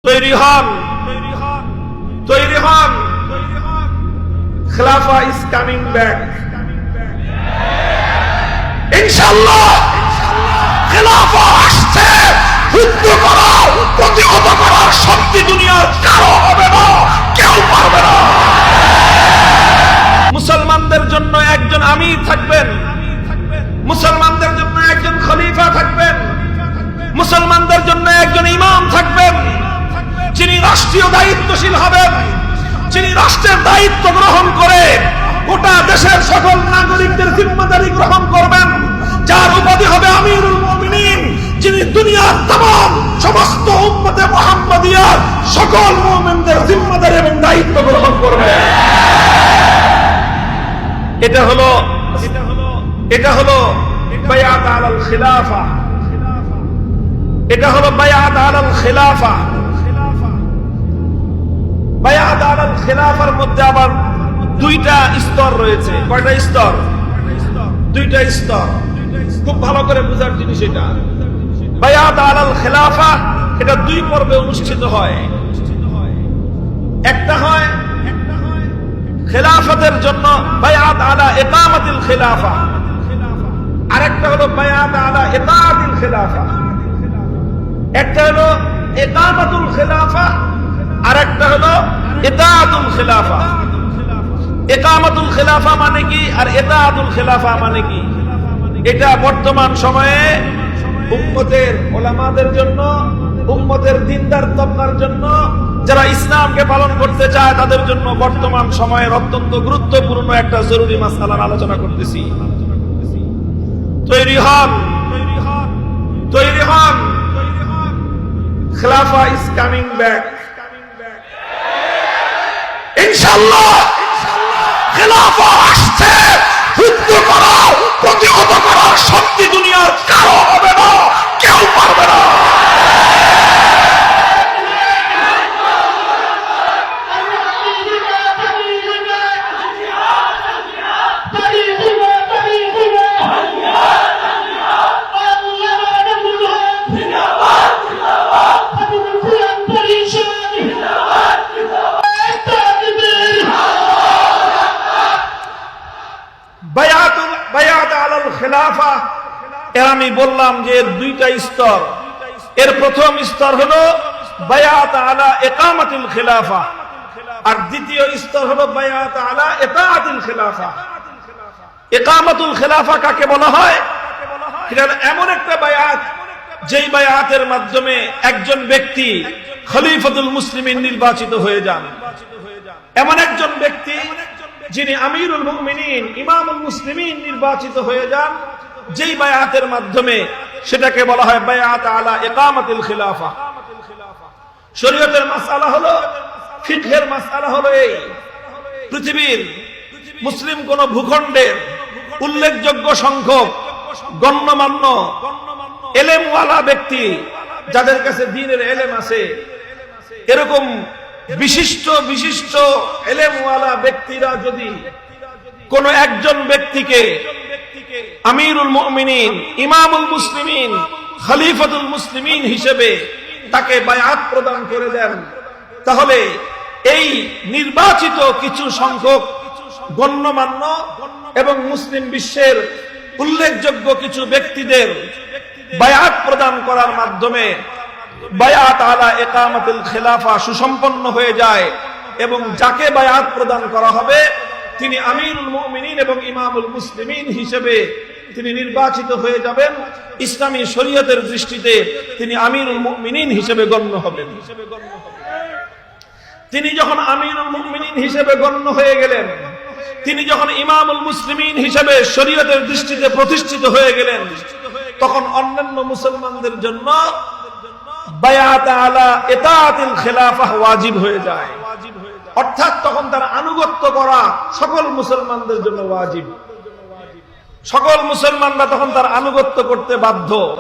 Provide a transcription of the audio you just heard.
তৈরি হন, তৈরি হন। খেলাফা ইজ কামিং ব্যাক ইনশাআল্লাহ। খেলাফা আসছে, যুদ্ধ করা, প্রতিহত করার শক্তি দুনিয়ার কারো হবে না, কেউ পারবে না। মুসলমানদের জন্য একজন আমির থাকবেন, মুসলমানদের জন্য একজন খলিফা থাকবেন, মুসলমানদের জন্য একজন ইমাম থাকবেন, যিনি রাষ্ট্রীয় দায়িত্বশীল হবেন, যিনি রাষ্ট্রের দায়িত্ব গ্রহণ করে গোটা দেশের সকল নাগরিকদের জিম্মাদারি গ্রহণ করবেন, যার উপাধি হবে আমিরুল মুমিনিন, যিনি দুনিয়ার तमाम সমস্ত উম্মতে মুহাম্মাদিয়ার সকল মুমিনদের জিম্মাদারি এবং দায়িত্ব গ্রহণ করবেন। এটা হলো বায়াত আলাল খিলাফা, এটা হলো বায়াত আলাল খিলাফা। বায়াত আলাল খিলাফার মধ্যে আবার দুইটা স্তর রয়েছে। কয়টা স্তর? দুইটা স্তর। খুব ভালো করে বোঝার জিনিস এটা। বায়াত আলাল খিলাফা এটা দুই পর্বে অনুষ্ঠিত হয়। একটা হয় খেলাফতের জন্য বায়াত আলা ইকামাতিল খিলাফা, আরেকটা হলো বায়াত আলা ইতাআতিল খিলাফা। একটা হলো ইকামাতুল খিলাফা, আরেকটা হলো ইতাআতুল খিলাফা। ইকামাতুল খিলাফা মানে কি আর ইতাআতুল খিলাফা মানে কি? এটা বর্তমান সময়ে উম্মতের উলামাদের জন্য, উম্মতের দ্বীনদার তবকার জন্য, যারা ইসলামকে পালন করতে চায় তাদের জন্য বর্তমান সময়ের অত্যন্ত গুরুত্বপূর্ণ একটা জরুরি মাসআলার আলোচনা করতেছি। তৈরি হন, তৈরি হন। খেলাফা ইজ কামিং ব্যাক ইনশাআল্লাহ। খেলাফা আসছে, যুদ্ধ করা, প্রতিহত করার শক্তি দুনিয়ার কারো হবে না, কেউ পারবে না। বায়াত আলাল খিলাফা এর আমি বললাম যে এর দুইটা স্তর। এর প্রথম স্তর হলো বায়াত আলা ইকামাতিল খিলাফা, আর দ্বিতীয় স্তর হলো বায়াত আলা ইতাআতিল খিলাফা। ইকামাতুল খিলাফা কাকে বলা হয়? এটা এমন একটা বায়াত যেই বায়াতের মাধ্যমে একজন ব্যক্তি খলিফাতুল মুসলিমিন নির্বাচিত হয়ে যান। এমন একজন ব্যক্তি যিনি আমিরুল মুমিনিন, ইমামুল মুসলিমিন নির্বাচিত হয়ে যান, যেই বায়াতের মাধ্যমে সেটাকে বলা হয় বায়াত আলা ইকামাতিল খিলাফা। শরীয়তের মাসআলা হলো, ফিকহের মাসআলা হলো এই, পৃথিবীর মুসলিম কোন ভূখণ্ডের উল্লেখযোগ্য সংখ্যক গণ্যমান্য এলেমওয়ালা ব্যক্তি, যাদের কাছে দ্বীনের এলেম আছে, এরকম বিশিষ্ট বিশিষ্ট এলেমওয়ালা ব্যক্তিরা যদি কোন একজন ব্যক্তিকে আমিরুল মুমিনিন, ইমামুল মুসলিমিন, খলিফাতুল মুসলিমিন হিসেবে তাকে বায়াত প্রদান করে দেন, তাহলে এই নির্বাচিত কিছু সংখ্যক গণ্যমান্য এবং মুসলিম বিশ্বের উল্লেখযোগ্য কিছু ব্যক্তিদের বায়াত প্রদান করার মাধ্যমে বায়াত আলা ইকামাতিল খিলাফা সুসম্পন্ন হয়ে যায়, এবং যাকে বায়াত প্রদান করা হবে তিনি আমিরুল মুমিনিন এবং ইমামুল মুসলিমিন হিসেবে তিনি নির্বাচিত হয়ে যাবেন। ইসলামী শরীয়তের দৃষ্টিতে তিনি আমিরুল মুমিনিন হিসেবে গণ্য হবেন। তিনি যখন আমিরুল মুমিনিন হিসেবে গণ্য হয়ে গেলেন, তিনি যখন ইমামুল মুসলিমিন হিসেবে শরীয়তের দৃষ্টিতে প্রতিষ্ঠিত হয়ে গেলেন, তখন অন্যান্য মুসলমানদের জন্য বায়াত আলা ইতাআতিল খিলাফা ওয়াজিব হয়ে যায়। অর্থাৎ তখন তার আনুগত্য করা সকল মুসলমানদের জন্য ওয়াজিব। সকল মুসলমানরা তখন তার আনুগত্য করতে বাধ্য।